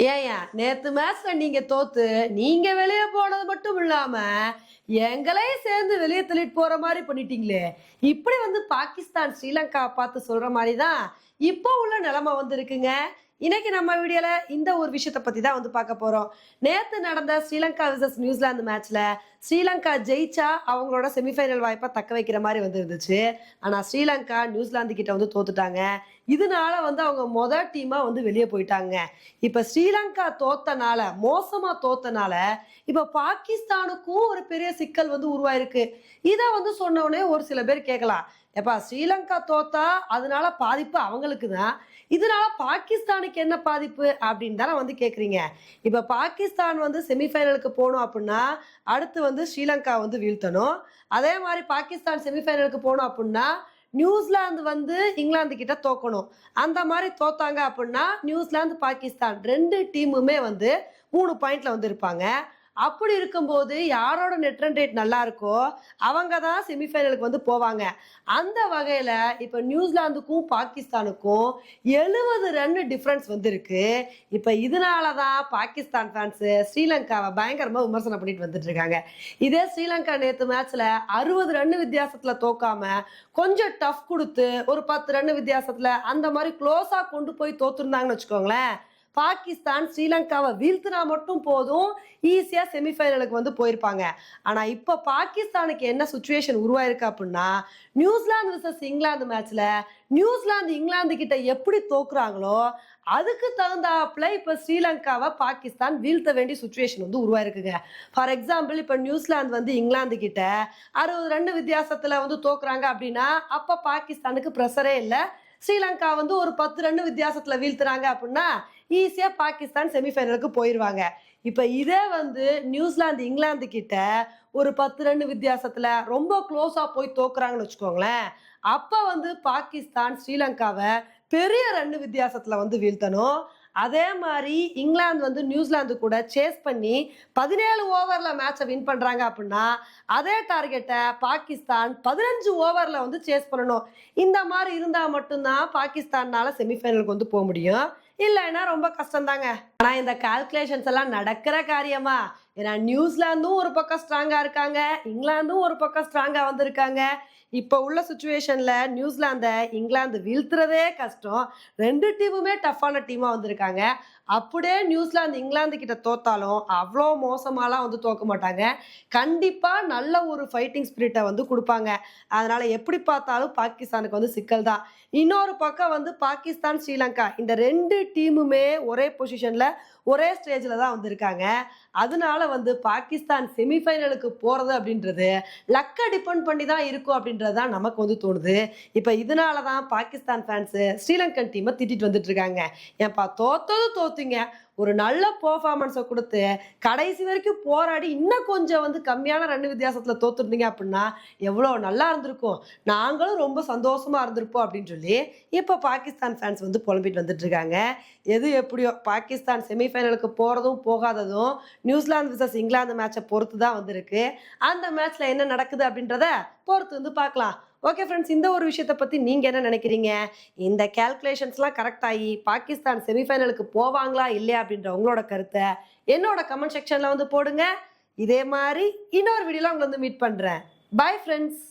ஏன்யா நேத்து மேட்ச்ல நீங்க தோத்து நீங்க வெளியே போனது மட்டும் இல்லாம எங்களையும் சேர்ந்து வெளியே தள்ளிட்டு போற மாதிரி பண்ணிட்டீங்களே. இப்படி வந்து பாகிஸ்தான் ஸ்ரீலங்கா பார்த்து சொல்ற மாதிரி தான் இப்போ உள்ள நிலைமை வந்து இருக்குங்க. இன்னைக்கு நம்ம வீடியோல இந்த ஒரு விஷயத்த பத்தி தான் வந்து பார்க்க போறோம். நேத்து நடந்த ஸ்ரீலங்கா விசஸ் நியூசிலாந்து மேட்ச்ல ஸ்ரீலங்கா ஜெயிச்சா அவங்களோட செமிஃபைனல் வாய்ப்பை தக்க வைக்கிற மாதிரி வந்து இருந்துச்சு. ஆனா ஸ்ரீலங்கா நியூசிலாந்து கிட்ட வந்து தோத்துட்டாங்க. இதனால வந்து அவங்க மொதல் டீமா வந்து வெளியே போயிட்டாங்க. இப்ப ஸ்ரீலங்கா தோத்தனால, மோசமா தோத்தனால இப்ப பாகிஸ்தானுக்கும் ஒரு பெரிய சிக்கல் வந்து உருவாயிருக்கு. இத வந்து சொன்ன உடனே ஒரு சில பேர் கேட்கலாம், எப்பா ஸ்ரீலங்கா தோத்தா அதனால பாதிப்பு அவங்களுக்கு தான், இதனால பாகிஸ்தானுக்கு என்ன பாதிப்பு அப்படின்னு தானே வந்து கேக்குறீங்க. இப்ப பாகிஸ்தான் வந்து செமிஃபைனலுக்கு போகணும் அப்படின்னா அடுத்து வந்து ஸ்ரீலங்கா வந்து வீழ்த்தணும். அதே மாதிரி பாகிஸ்தான் செமிஃபைனலுக்கு போகணும் அப்படின்னா நியூசிலாந்து வந்து இங்கிலாந்து கிட்ட தோக்கணும். அந்த மாதிரி தோத்தாங்க அப்படின்னா நியூசிலாந்து பாகிஸ்தான் ரெண்டு டீமுமே வந்து 3 பாயிண்ட்ல வந்து இருப்பாங்க. அப்படி இருக்கும்போது யாரோட நெட் ரன் ரேட் நல்லா இருக்கோ அவங்க தான் செமிஃபைனலுக்கு வந்து போவாங்க. அந்த வகையில இப்ப நியூசிலாந்துக்கும் பாகிஸ்தானுக்கும் 70 ரன் டிஃபரன்ஸ் வந்து இருக்கு. இப்ப இதனாலதான் பாகிஸ்தான் ஃபேன்ஸ் ஸ்ரீலங்காவை பயங்கரமா விமர்சனம் பண்ணிட்டு வந்துட்டு இருக்காங்க. இதே ஸ்ரீலங்கா நேத்து மேட்ச்ல 60 ரன் வித்தியாசத்துல தோக்காம கொஞ்சம் டஃப் கொடுத்து ஒரு 10 ரன் வித்தியாசத்துல அந்த மாதிரி க்ளோஸா கொண்டு போய் தோத்துருந்தாங்கன்னு வச்சுக்கோங்களேன், பாகிஸ்தான் ஸ்ரீலங்காவை வீழ்த்தினா மட்டும் போதும், ஈஸியா செமிஃபைனலுக்கு வந்து போயிருப்பாங்க. ஆனா இப்ப பாகிஸ்தானுக்கு என்ன சுச்சுவேஷன் உருவாயிருக்கு அப்படின்னா, நியூசிலாந்து விசஸ் இங்கிலாந்து மேட்ச்ல நியூசிலாந்து இங்கிலாந்து கிட்ட எப்படி தோக்குறாங்களோ அதுக்கு தகுந்தாப்புல இப்ப ஸ்ரீலங்காவை பாகிஸ்தான் வீழ்த்த வேண்டிய சுச்சுவேஷன் வந்து உருவாயிருக்குங்க. ஃபார் எக்ஸாம்பிள் இப்ப நியூசிலாந்து வந்து இங்கிலாந்து கிட்ட 60 ரன் வித்தியாசத்துல வந்து தோக்குறாங்க அப்படின்னா அப்ப பாகிஸ்தானுக்கு பிரஷரே இல்லை. ஸ்ரீலங்கா வந்து ஒரு 10 ரன் வித்தியாசத்துல வீழ்த்துறாங்க அப்படின்னா ஈஸியா பாகிஸ்தான் செமிஃபைனலுக்கு போயிருவாங்க. இப்ப இதே வந்து நியூசிலாந்து இங்கிலாந்து கிட்ட ஒரு 10 ரன் வித்தியாசத்துல ரொம்ப க்ளோஸா போய் தோக்குறாங்கன்னு வச்சுக்கோங்களேன், அப்ப வந்து பாகிஸ்தான் ஸ்ரீலங்காவை பெரிய ரன் வித்தியாசத்துல வந்து வீழ்த்தணும். அதே மாதிரி இங்கிலாந்து வந்து நியூசிலாந்து கூட சேஸ் பண்ணி 17 ஓவர்ல மேட்சை வின் பண்றாங்க அப்படின்னா அதே டார்கெட்டை பாகிஸ்தான் 15 ஓவர்ல வந்து சேஸ் பண்ணணும். இந்த மாதிரி இருந்தா மட்டும்தான் பாகிஸ்தான்னால செமிஃபைனலுக்கு வந்து போக முடியும். இல்லைன்னா ரொம்ப கஷ்டம் தாங்க. ஆனா இந்த கால்குலேஷன்ஸ் எல்லாம் நடக்கிற காரியமா? ஏன்னா நியூசிலாந்தும் ஒரு பக்கம் ஸ்ட்ராங்கா இருக்காங்க, இங்கிலாந்தும் ஒரு பக்கம் ஸ்ட்ராங்கா வந்திருக்காங்க. இப்ப உள்ள சுச்சுவேஷன்ல நியூசிலாந்த இங்கிலாந்து வீழ்த்துறதே கஷ்டம். ரெண்டு டீமுமே டஃப்பான டீமா வந்திருக்காங்க. அப்படியே நியூசிலாந்து இங்கிலாந்து கிட்ட தோத்தாலும் அவ்வளோ மோசமாலாம் வந்து தோக்க மாட்டாங்க. கண்டிப்பா நல்ல ஒரு ஃபைட்டிங் ஸ்பிரிட்டை வந்து கொடுப்பாங்க. அதனால எப்படி பார்த்தாலும் பாகிஸ்தானுக்கு வந்து சிக்கல் தான். இன்னொரு பக்கம் வந்து பாகிஸ்தான் ஸ்ரீலங்கா இந்த ரெண்டு டீமுமே ஒரே பொசிஷன்ல ஒரே ஸ்டேஜ்ல தான் வந்திருக்காங்க. அதனால வந்து பாகிஸ்தான் செமிஃபைனலுக்கு போறது அப்படின்றது லக்கை டிபெண்ட் பண்ணி தான் இருக்கும் அப்படின்றது தான் நமக்கு வந்து தோணுது. இப்ப இதனால தான் பாகிஸ்தான் ஃபேன்ஸ் ஸ்ரீலங்கன் டீமை திட்டிட்டு வந்துட்டு இருக்காங்க. ஏன்பா தோத்தது தோத்தீங்க, ஒரு நல்ல பெர்ஃபார்மன்ஸை கொடுத்து கடைசி வரைக்கும் போராடி இன்னும் கொஞ்சம் வந்து கம்மியான ரன் வித்தியாசத்துல தோத்துருந்தீங்க அப்படின்னா எவ்வளோ நல்லா இருந்திருக்கும், நாங்களும் ரொம்ப சந்தோஷமா இருந்திருப்போம் அப்படின்னு சொல்லி இப்போ பாகிஸ்தான் ஃபேன்ஸ் வந்து புலம்பிட்டு வந்துட்டு இருக்காங்க. எது எப்படியோ பாகிஸ்தான் செமிஃபைனலுக்கு போறதும் போகாததும் நியூசிலாந்து விசஸ் இங்கிலாந்து மேட்சை பொறுத்து தான் வந்திருக்கு. அந்த மேட்ச்ல என்ன நடக்குது அப்படின்றத பொறுத்து வந்து பார்க்கலாம். ஓகே ஃப்ரெண்ட்ஸ், இந்த ஒரு விஷயத்தை பத்தி நீங்க என்ன நினைக்கிறீங்க? இந்த கால்குலேஷன்ஸ்லாம் கரெக்ட் ஆகி பாகிஸ்தான் செமிஃபைனலுக்கு போவாங்களா இல்லையா அப்படின்ற உங்களோட கருத்தை என்னோட கமெண்ட் செக்ஷன்ல வந்து போடுங்க. இதே மாதிரி இன்னொரு வீடியோல உங்களை வந்து மீட் பண்றேன். Bye friends.